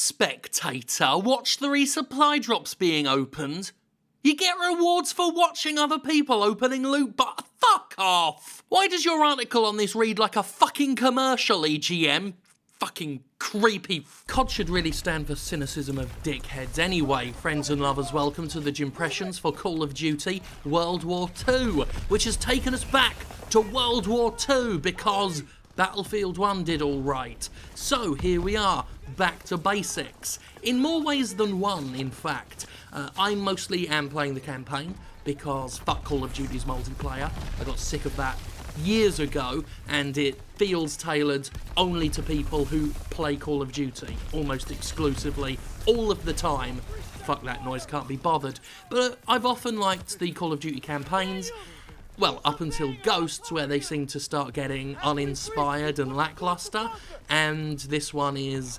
spectator, watch the resupply drops being opened. You get rewards for watching other people opening loot, but fuck off! Why does your article on this read like a fucking commercial, EGM? Fucking creepy. COD should really stand for cynicism of dickheads. Anyway, friends and lovers, welcome to the Jimpressions for Call of Duty World War II, which has taken us back to World War II because Battlefield 1 did all right. So here we are, back to basics. In more ways than one, in fact. I mostly am playing the campaign because fuck Call of Duty's multiplayer. I got sick of that years ago, and it feels tailored only to people who play Call of Duty, almost exclusively, all of the time. Fuck that noise, can't be bothered. But I've often liked the Call of Duty campaigns, well, up until Ghosts, where they seem to start getting uninspired and lackluster, and this one is,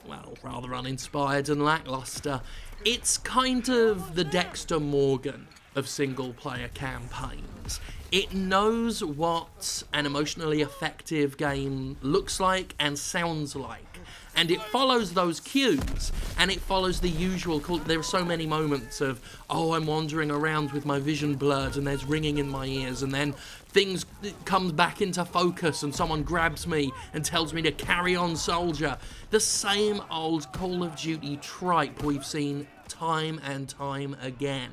well, rather uninspired and lackluster. It's kind of the Dexter Morgan of single-player campaigns. It knows what an emotionally effective game looks like and sounds like, and it follows those cues, and it follows the usual. There are so many moments of, oh, I'm wandering around with my vision blurred and there's ringing in my ears, and then things come back into focus and someone grabs me and tells me to carry on, soldier. The same old Call of Duty tripe we've seen time and time again,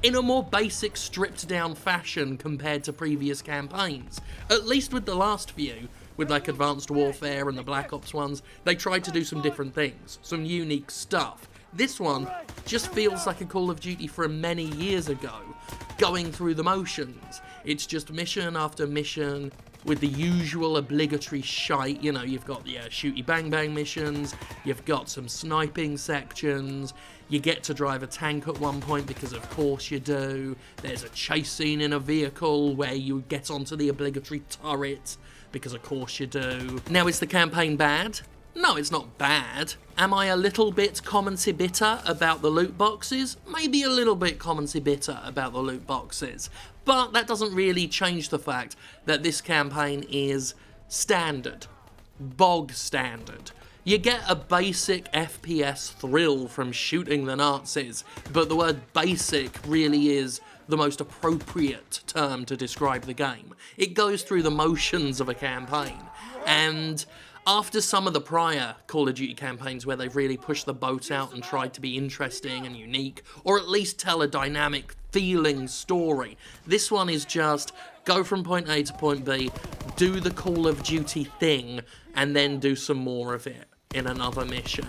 in a more basic, stripped-down fashion compared to previous campaigns. At least with the last few, with like Advanced Warfare and the Black Ops ones, they tried to do some different things, some unique stuff. This one just feels like a Call of Duty from many years ago, going through the motions. It's just mission after mission, with the usual obligatory shite. You know, you've got the shooty bang bang missions, you've got some sniping sections, you get to drive a tank at one point because of course you do, there's a chase scene in a vehicle where you get onto the obligatory turret because of course you do. Now, is the campaign bad? No, it's not bad. Am I a little bit commenty bitter about the loot boxes? Maybe a little bit commenty bitter about the loot boxes. But that doesn't really change the fact that this campaign is standard. Bog standard. You get a basic FPS thrill from shooting the Nazis, but the word basic really is the most appropriate term to describe the game. It goes through the motions of a campaign, and after some of the prior Call of Duty campaigns where they've really pushed the boat out and tried to be interesting and unique, or at least tell a dynamic, feeling story, this one is just go from point A to point B, do the Call of Duty thing, and then do some more of it in another mission.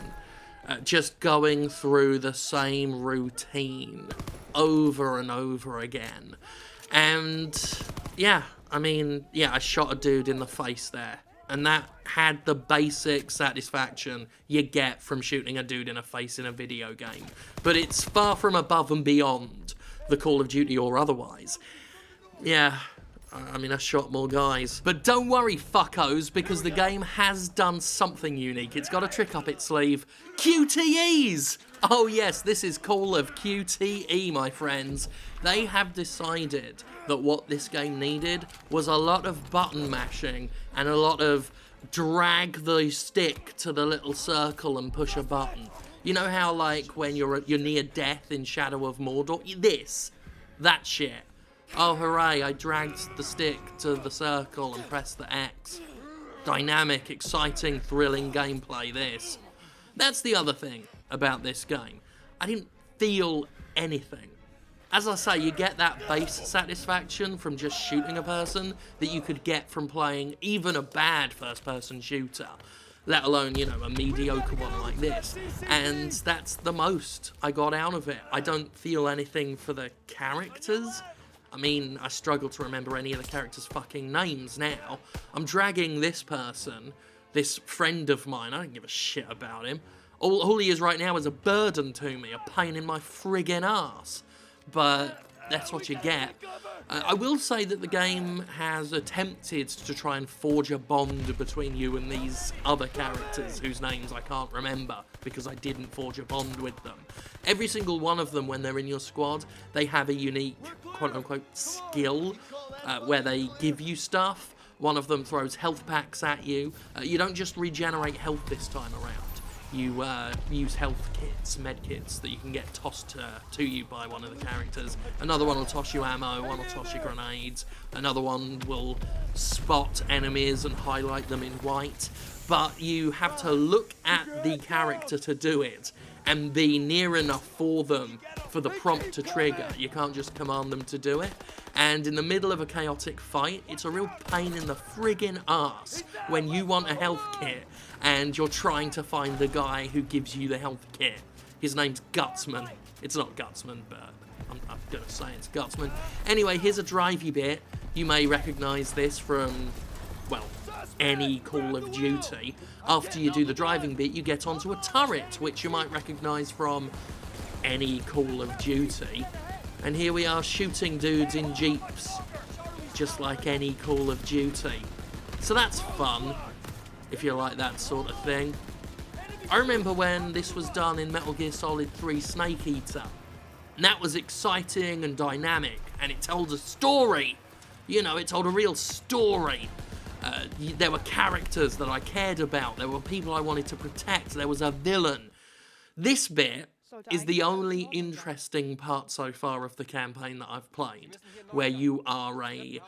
Just going through the same routine over and over again. And yeah, I mean, yeah, I shot a dude in the face there. And that had the basic satisfaction you get from shooting a dude in the face in a video game. But it's far from above and beyond the Call of Duty or otherwise. Yeah, I mean, I shot more guys. But don't worry, fuckos, because the game has done something unique. It's got a trick up its sleeve. QTEs! Oh yes, this is Call of QTE, my friends. They have decided that what this game needed was a lot of button mashing and a lot of drag the stick to the little circle and push a button. You know how, like, when you're near death in Shadow of Mordor? That shit. Oh hooray, I dragged the stick to the circle and pressed the X. Dynamic, exciting, thrilling gameplay, this. That's the other thing about this game. I didn't feel anything. As I say, you get that base satisfaction from just shooting a person that you could get from playing even a bad first-person shooter, let alone, you know, a mediocre one like this. And that's the most I got out of it. I don't feel anything for the characters. I mean, I struggle to remember any of the characters' fucking names now. I'm dragging this person, this friend of mine, I don't give a shit about him. All he is right now is a burden to me, a pain in my friggin' ass. But that's what you get. I will say that the game has attempted to try and forge a bond between you and these other characters whose names I can't remember because I didn't forge a bond with them. Every single one of them, when they're in your squad, they have a unique quote-unquote skill where they give you stuff. One of them throws health packs at you. You don't just regenerate health this time around. you use health kits, med kits that you can get tossed to you by one of the characters. Another one will toss you ammo, one will toss you grenades, another one will spot enemies and highlight them in white. But you have to look at the character to do it and be near enough for them for the prompt to trigger. You can't just command them to do it. And in the middle of a chaotic fight, it's a real pain in the friggin' arse when you want a health kit and you're trying to find the guy who gives you the health kit. His name's Gutsman. It's not Gutsman, but I'm gonna say it's Gutsman. Anyway, here's a drivey bit. You may recognise this from, well, any Call of Duty. After you do the driving bit, you get onto a turret, which you might recognise from any Call of Duty. And here we are shooting dudes in jeeps, just like any Call of Duty. So that's fun, if you like that sort of thing. I remember when this was done in Metal Gear Solid 3 Snake Eater. And that was exciting and dynamic, and it told a story. You know, it told a real story. There were characters that I cared about. There were people I wanted to protect. There was a villain. This bit is the only interesting part so far of the campaign that I've played, where you are a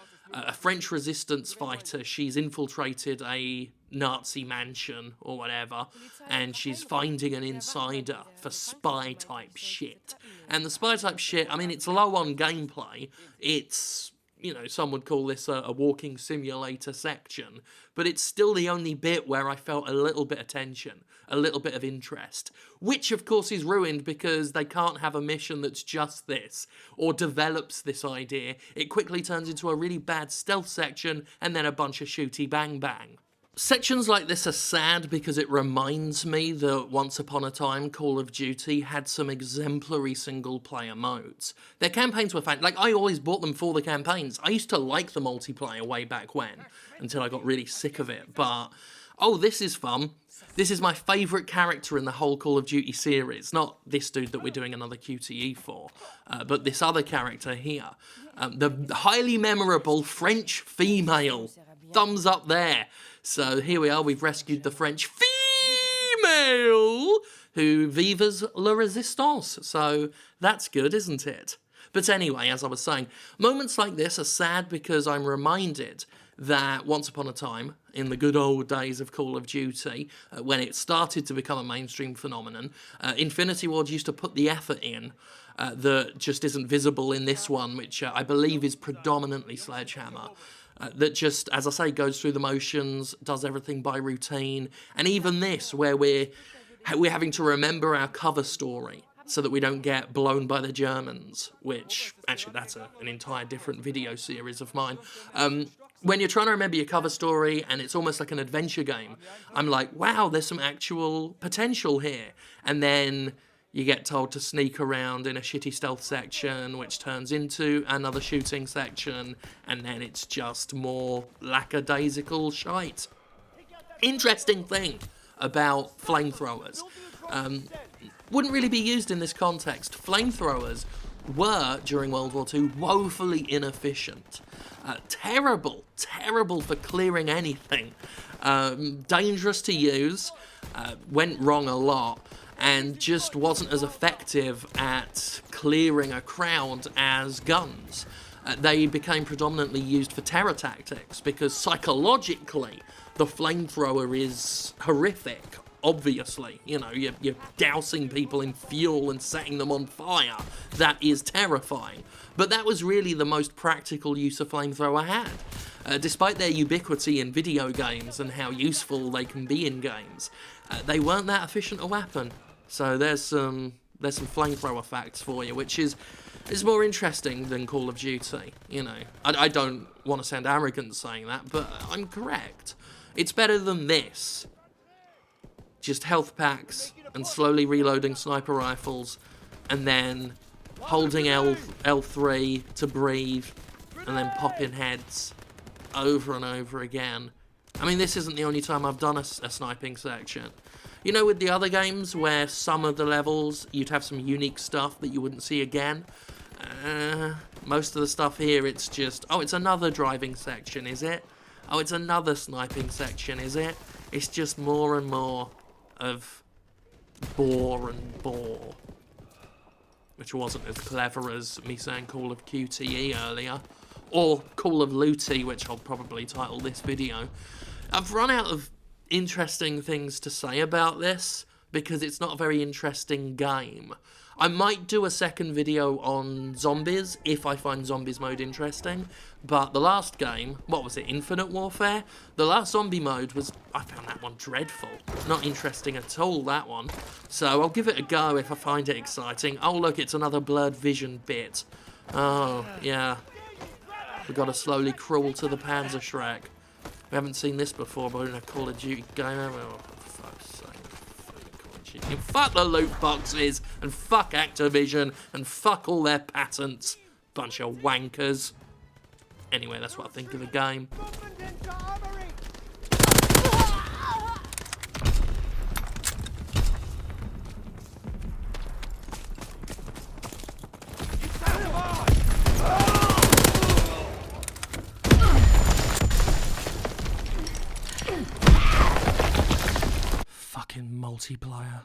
French resistance fighter. She's infiltrated a Nazi mansion or whatever, and she's finding an insider for spy-type shit. And the spy-type shit, I mean, it's low on gameplay. It's, you know, some would call this a walking simulator section, but it's still the only bit where I felt a little bit of tension, a little bit of interest, which of course is ruined because they can't have a mission that's just this, or develops this idea. It quickly turns into a really bad stealth section, and then a bunch of shooty bang bang. Sections like this are sad because it reminds me that once upon a time Call of Duty had some exemplary single-player modes. Their campaigns were like, I always bought them for the campaigns. I used to like the multiplayer way back when, until I got really sick of it, but, oh, this is fun. This is my favourite character in the whole Call of Duty series. Not this dude that we're doing another QTE for, but this other character here. The highly memorable French female. Thumbs up there. So here we are, we've rescued the French female who vives la resistance. So that's good, isn't it? But anyway, as I was saying, moments like this are sad because I'm reminded that once upon a time, in the good old days of Call of Duty, when it started to become a mainstream phenomenon, Infinity Ward used to put the effort in that just isn't visible in this one, which I believe is predominantly Sledgehammer. That just, as I say, goes through the motions, does everything by routine, and even this, where we're having to remember our cover story so that we don't get blown by the Germans, which, actually, that's an entire different video series of mine. When you're trying to remember your cover story and it's almost like an adventure game, I'm like, wow, there's some actual potential here. And then you get told to sneak around in a shitty stealth section, which turns into another shooting section, and then it's just more lackadaisical shite. Interesting thing about flamethrowers. Wouldn't really be used in this context. Flamethrowers were, during World War II, woefully inefficient. Terrible for clearing anything. Dangerous to use, went wrong a lot, and just wasn't as effective at clearing a crowd as guns. They became predominantly used for terror tactics because psychologically the flamethrower is horrific, obviously. You know, you're dousing people in fuel and setting them on fire. That is terrifying. But that was really the most practical use a flamethrower had. Despite their ubiquity in video games and how useful they can be in games, they weren't that efficient a weapon. So there's some flamethrower facts for you, which is more interesting than Call of Duty. You know, I don't want to sound arrogant saying that, but I'm correct. It's better than this. Just health packs and slowly reloading sniper rifles, and then holding L3 to breathe, and then popping heads over and over again. I mean, this isn't the only time I've done a sniping section. You know, with the other games where some of the levels you'd have some unique stuff that you wouldn't see again, most of the stuff here it's just, oh, it's another driving section, is it? Oh, it's another sniping section, is it? It's just more and more of bore and bore. Which wasn't as clever as me saying Call of QTE earlier. Or Call of Looty, which I'll probably title this video. I've run out of interesting things to say about this, because it's not a very interesting game. I might do a second video on zombies, if I find zombies mode interesting, but the last game, what was it, Infinite Warfare? The last zombie mode was, I found that one dreadful. Not interesting at all, that one. So I'll give it a go if I find it exciting. Oh look, it's another blurred vision bit. Oh, yeah. We've got to slowly crawl to the Panzer Shrek. We haven't seen this before, but in a Call of Duty game. Oh, for fuck's sake. Fuck the loot boxes, and fuck Activision, and fuck all their patents. Bunch of wankers. Anyway, that's what I think of the game. Fucking multiplayer.